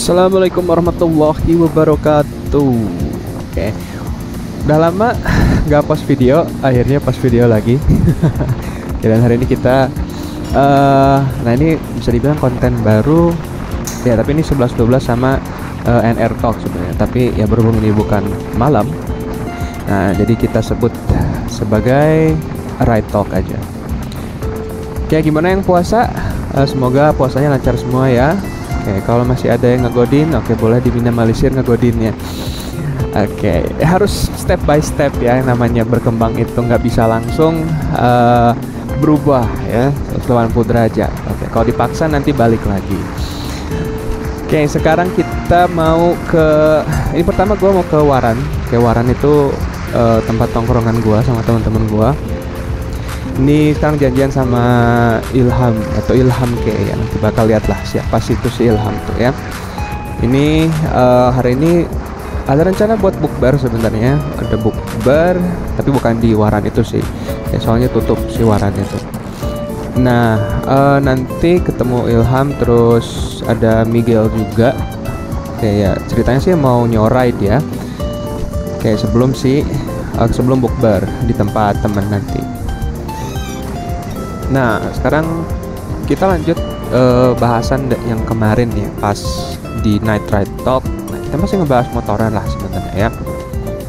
Assalamualaikum warahmatullahi wabarakatuh. Oke, udah lama nggak post video, akhirnya post video lagi. Dan hari ini kita, nah ini bisa dibilang konten baru, ya. Tapi ini 11-12 sama NR Talk sebenarnya. Tapi ya berhubung ini bukan malam, nah jadi kita sebut sebagai Ride Talk aja. Oke, gimana yang puasa? Semoga puasanya lancar semua ya. Oke, kalau masih ada yang ngegodin, oke, boleh diminimalisir ngegodinnya. Oke, harus step by step ya, yang namanya berkembang itu nggak bisa langsung berubah ya 180 derajat. Oke, kalau dipaksa nanti balik lagi. Oke, sekarang kita mau ke, ini pertama gue mau ke Waran. Oke, Waran itu tempat tongkrongan gue sama teman-teman gue. Ini sekarang janjian sama Ilham atau Ilham kayak ya, nanti bakal lihat lah siapa sih itu si Ilham tuh ya. Ini hari ini ada rencana buat bukber sebenarnya, ada bukber tapi bukan di Waran itu sih ya, soalnya tutup si Waran itu. Nah nanti ketemu Ilham, terus ada Miguel juga kayak ceritanya sih mau nyoride ya, kayak sebelum bukber di tempat temen nanti. Nah, sekarang kita lanjut bahasan yang kemarin ya, pas di Night Ride Talk. Nah, kita masih ngebahas motoran lah sebenarnya ya.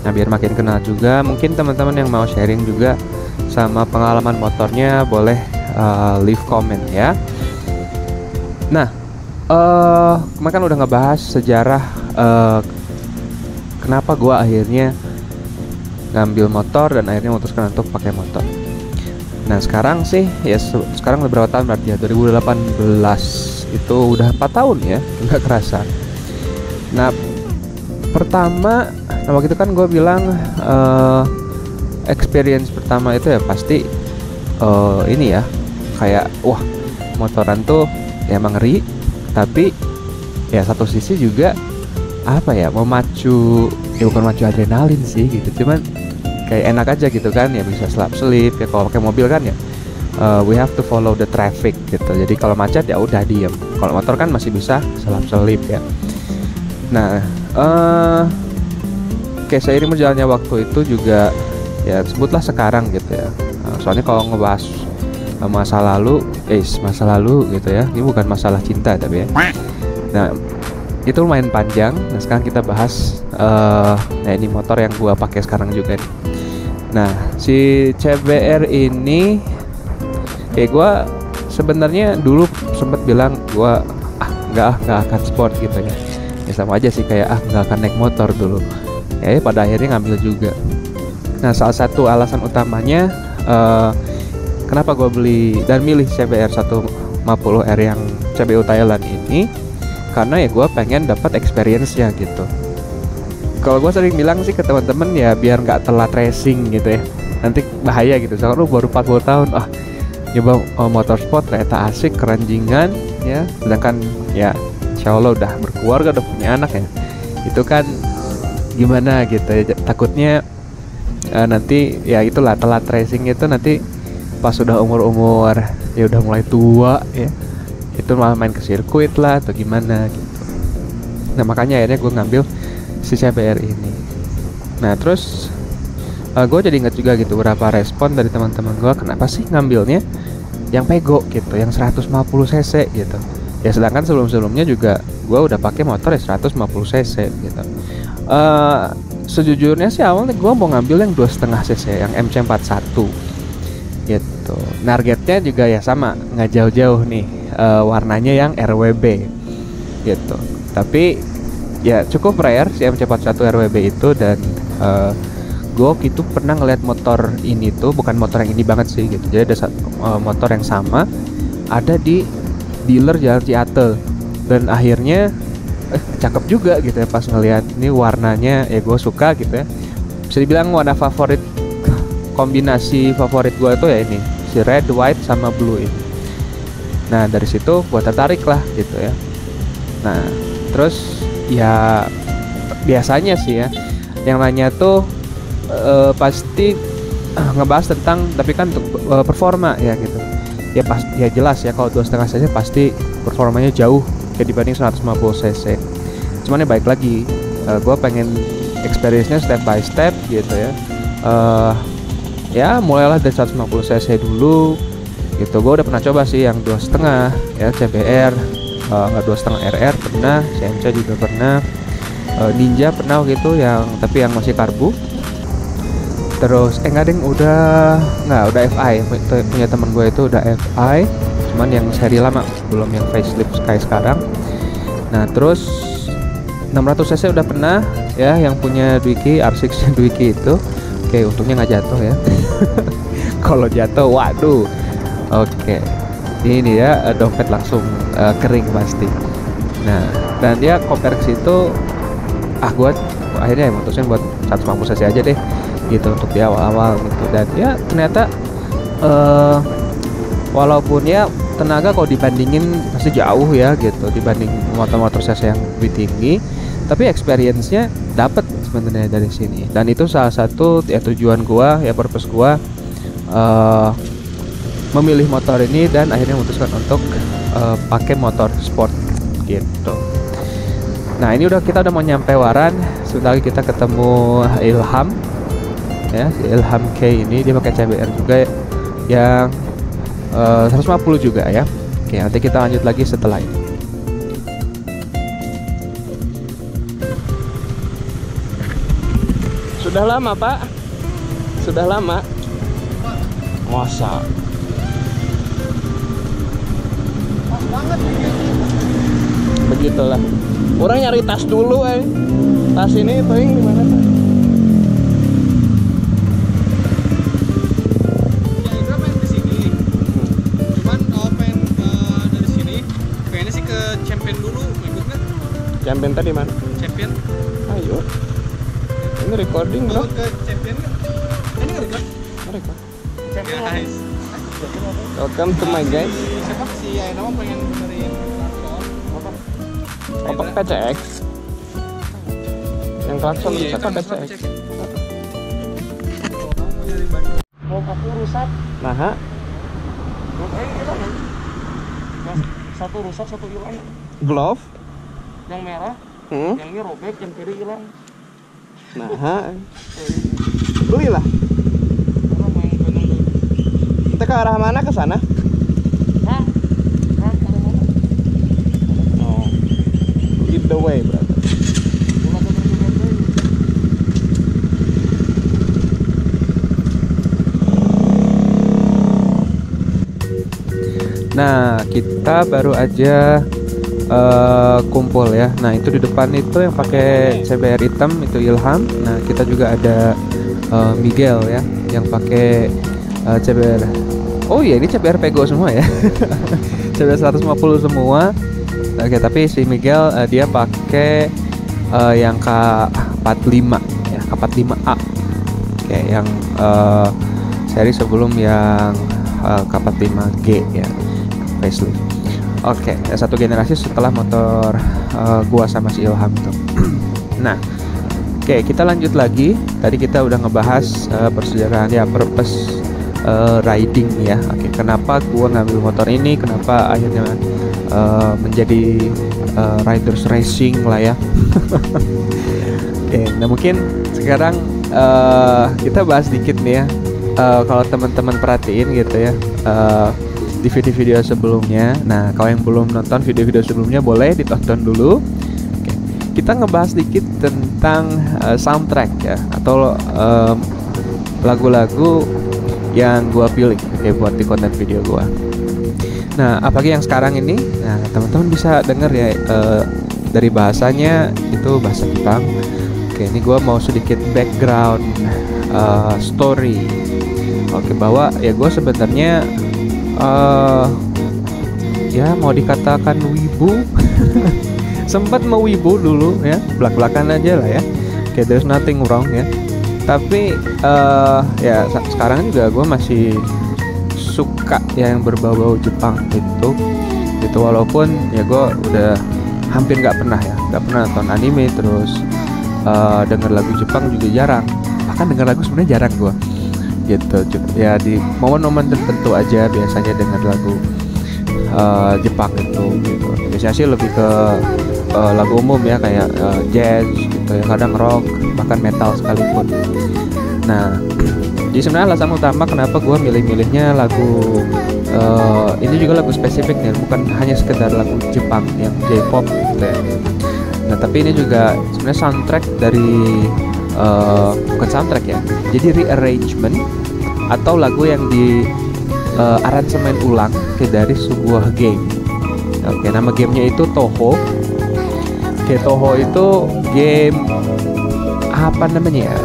Nah, biar makin kenal juga, mungkin teman-teman yang mau sharing juga sama pengalaman motornya boleh leave comment ya. Nah, kemarin kan udah ngebahas sejarah kenapa gua akhirnya ngambil motor dan akhirnya memutuskan untuk pakai motor. Nah sekarang sih ya, sekarang udah berapa tahun berarti ya, 2018 itu udah 4 tahun ya, nggak kerasa. Nah pertama, waktu itu kan gue bilang experience pertama itu ya pasti ini ya, kayak wah motoran tuh ya emang ngeri, tapi ya satu sisi juga apa ya, memacu, ya bukan macu adrenalin sih gitu, cuman kayak enak aja gitu kan ya, bisa selap-selip ya. Kalau pakai mobil kan ya we have to follow the traffic gitu, jadi kalau macet ya udah diem. Kalau motor kan masih bisa selap-selip ya. Nah kayak seiring berjalannya waktu itu juga ya, sebutlah sekarang gitu ya, soalnya kalau ngebahas masa lalu gitu ya, ini bukan masalah cinta tapi ya. Nah itu lumayan panjang. Nah sekarang kita bahas nah ini motor yang gua pakai sekarang juga nih. Nah si CBR ini kayak gua sebenarnya dulu sempet bilang gua nggak akan sport gitu ya. Ya sama aja sih kayak nggak akan naik motor dulu. Ya pada akhirnya ngambil juga. Nah salah satu alasan utamanya kenapa gua beli dan milih CBR 150R yang CBU Thailand ini, karena ya gue pengen dapat experience-nya gitu. Kalau gue sering bilang sih ke teman-teman ya, biar nggak telat racing gitu ya, nanti bahaya gitu. Soalnya lu baru 40 tahun, nyoba motorsport ternyata asik, keranjingan ya, sedangkan ya insya Allah udah berkeluarga, udah punya anak ya, itu kan gimana gitu ya, takutnya nanti ya itulah telat racing itu nanti pas udah umur ya udah mulai tua ya, itu malah main ke sirkuit lah atau gimana gitu. Nah makanya akhirnya gue ngambil si CBR ini. Nah terus gue jadi inget juga gitu berapa respon dari teman-teman gue, kenapa sih ngambilnya yang pego gitu, yang 150 cc gitu ya, sedangkan sebelum-sebelumnya juga gue udah pakai motor ya 150 cc gitu. Sejujurnya sih awalnya gue mau ngambil yang 2,5 cc, yang MC41 gitu. Targetnya juga ya sama, nggak jauh-jauh nih, warnanya yang RWB gitu. Tapi ya cukup rare si MC41 RWB itu. Dan gue itu pernah ngeliat motor ini tuh, bukan motor yang ini banget sih gitu, jadi ada motor yang sama ada di dealer Jalan Ciatel, dan akhirnya cakep juga gitu ya pas ngeliat ini warnanya, ya gue suka gitu ya. Bisa dibilang warna favorit, kombinasi favorit gue tuh ya ini, si red, white sama blue ini. Nah dari situ gue tertarik lah gitu ya. Nah terus ya biasanya sih ya yang nanya tuh pasti ngebahas tentang, tapi kan untuk performa ya gitu. Ya pas ya jelas ya, kalau 2,5 cc pasti performanya jauh kayak dibanding 150 cc. Cuman ya baik lagi, gue pengen experience-nya step by step gitu ya. Ya mulailah dari 150 cc dulu gitu. Gue udah pernah coba sih yang 2,5 ya CBR, 2,5 RR pernah, CMC juga pernah, Ninja pernah gitu yang tapi yang masih karbu. Terus enggak ding, udah FI punya temen gue itu udah FI, cuman yang seri lama belum yang facelift kayak sekarang. Nah terus 600 cc udah pernah ya, yang punya Dwiki R6 Dwiki itu. Oke, untungnya nggak jatuh ya. Kalau jatuh, waduh. Oke, ini ya dompet langsung kering pasti. Nah, dan dia compare ke situ, gue akhirnya mutusin buat 150 cc aja deh, gitu untuk di awal-awal gitu. Dan ya ternyata walaupun ya tenaga kalau dibandingin pasti jauh ya gitu dibanding motor-motor cc yang lebih tinggi, tapi experience-nya dapat sebenarnya dari sini. Dan itu salah satu ya tujuan gua ya, purpose gua memilih motor ini dan akhirnya memutuskan untuk pakai motor sport gitu. Nah ini kita udah mau nyampe Waran, sebentar lagi kita ketemu Ilham ya, si Ilham K ini dia pakai CBR juga yang 150 juga ya. Oke, nanti kita lanjut lagi setelah ini. Sudah lama Pak? Sudah lama? Masa? Pas banget begitulah. Orang nyari tas dulu tas ini paling gimana Pak? Ya Indra main di sini. Cuman kalau pengen dari sini, pengennya sih ke Champion dulu, ikut nggak? Champion tadi mana? Champion. Ayo. Ini recording bro. Mau ke Champion nggak? Ini nggak record? Mereka. Champion guys. Welcome to my guys. Siapa si Aina mau pengen benerin Apa PCX? Yang klakson iya, bisa itu kan masalah PCX? Mau aku rusak. Nah, Satu rusak, satu hilang. glove? Yang merah, yang ini robek, yang kiri hilang. Nah, belilah. Karena main benang dulu. Kita ke arah mana, ke sana? Hah? Hah? Ada mana? Oh, lead the way, brother. Bola ke berjuang. Nah, kita baru aja kumpul ya. Nah, itu di depan itu yang pakai CBR hitam itu Ilham. Nah, kita juga ada Miguel ya yang pakai CBR. Oh iya, ini CBR Pego semua ya. CBR 150 semua. Oke, tapi si Miguel dia pakai yang K45 ya, K45A. Oke, yang seri sebelum yang K45G ya, facelift. Oke, satu generasi setelah motor gua sama si Ilham tuh. Nah, oke, kita lanjut lagi. Tadi kita udah ngebahas persejaraan ya, purpose riding ya. Oke, kenapa gua ngambil motor ini? Kenapa akhirnya menjadi riders racing lah ya. Oke, nah mungkin sekarang kita bahas dikit nih ya. Kalau teman-teman perhatiin gitu ya, di video-video sebelumnya. Nah, kalau yang belum nonton video-video sebelumnya boleh ditonton dulu. Oke, kita ngebahas dikit tentang soundtrack ya, atau lagu-lagu yang gua pilih buat di konten video gua. Nah, apalagi yang sekarang ini, nah teman-teman bisa denger ya, dari bahasanya itu bahasa Jepang. Oke, ini gua mau sedikit background story. Oke, bahwa ya gue sebenarnya ya mau dikatakan wibu. Sempat mau wibu dulu ya, belak-belakan aja lah ya. Oke, there's nothing wrong ya. Tapi ya sekarang juga gue masih suka ya yang berbau-bau Jepang gitu. Walaupun ya gue udah hampir nggak pernah nonton anime, terus denger lagu Jepang juga jarang. Bahkan denger lagu sebenarnya jarang gue. Gitu ya, di momen-momen tertentu aja biasanya dengar lagu Jepang itu gitu. Biasanya sih lebih ke lagu umum ya, kayak jazz gitu ya, kadang rock, bahkan metal sekalipun. Nah, jadi sebenarnya alasan utama kenapa gue milih-milihnya lagu ini juga lagu spesifik nih, bukan hanya sekedar lagu Jepang yang J-pop gitu ya. Nah, tapi ini juga sebenarnya soundtrack dari bukan soundtrack ya, jadi rearrangement atau lagu yang di aransemen ulang dari sebuah game. Oke, nama gamenya itu Touhou. Oke, Touhou itu game apa namanya ya?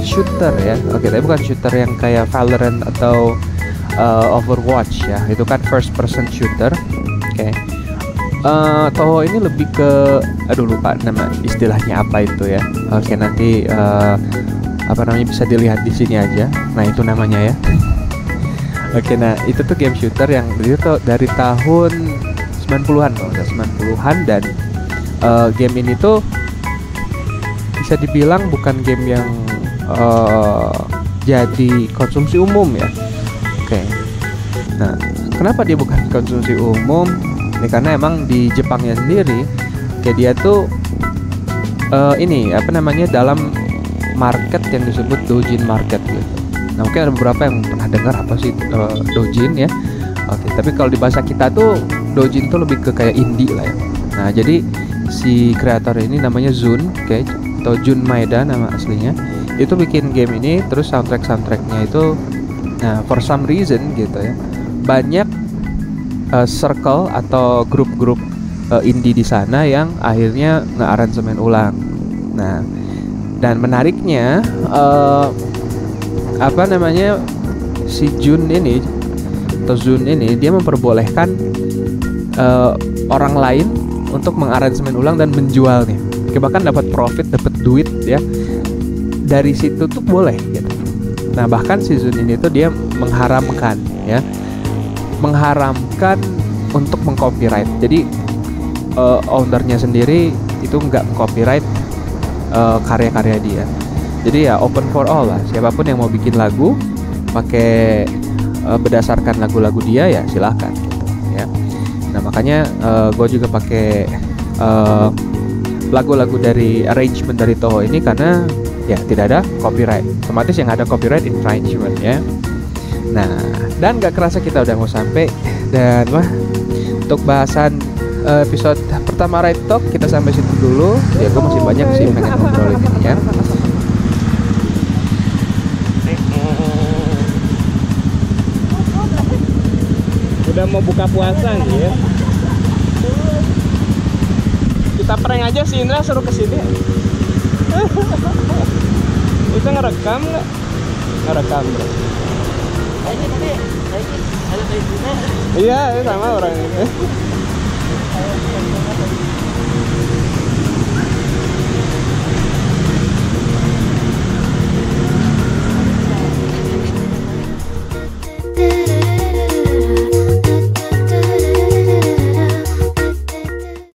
Shooter ya. Oke, tapi bukan shooter yang kayak Valorant atau Overwatch ya. Itu kan first person shooter. Oke. Touhou ini lebih ke, aduh lupa nama istilahnya apa itu ya. Oke, nanti apa namanya bisa dilihat di sini aja. Nah, itu namanya ya. Oke, nah itu tuh game shooter yang berdiri dari tahun 90-an, kalau udah 90-an, dan game ini tuh bisa dibilang bukan game yang jadi konsumsi umum ya. Oke. Nah, kenapa dia bukan konsumsi umum? Ya, karena emang di Jepangnya sendiri, kayak dia tuh ini apa namanya, dalam market yang disebut doujin market gitu. Nah, mungkin ada beberapa yang pernah dengar apa sih doujin ya. Oke, tapi kalau di bahasa kita tuh doujin tuh lebih ke kayak indie lah ya. Nah, jadi si kreator ini namanya Zun, kayak atau Jun Maeda nama aslinya. Itu bikin game ini, terus soundtracknya itu, nah for some reason gitu ya, banyak circle atau grup-grup indie di sana yang akhirnya nge-aransemen ulang. Nah, dan menariknya apa namanya, si Jun ini atau Zun ini dia memperbolehkan orang lain untuk mengaransemen ulang dan menjualnya. Bahkan dapat profit, dapat duit ya. Dari situ tuh boleh gitu. Nah, bahkan si Zun ini tuh dia mengharamkan ya, mengharamkan untuk mengcopyright. Jadi ownernya sendiri itu nggak copyright karya-karya dia. Jadi ya open for all lah. Siapapun yang mau bikin lagu pakai berdasarkan lagu-lagu dia ya silakan gitu, ya. Nah, makanya gue juga pakai lagu-lagu dari arrangement dari Touhou ini karena ya tidak ada copyright. Otomatis yang ada copyright infringement ya. Nah, dan gak kerasa kita udah mau sampai, dan wah, untuk bahasan episode pertama Right Talk kita sampai situ dulu. Ya, gue masih banyak sih pengen ngobrolin ini ya. Udah mau buka puasa nih ya. Kita prank aja si Indra, suruh kesini. Itu ngerekam nggak? Ngerekam bro. Iya, sama orang ini.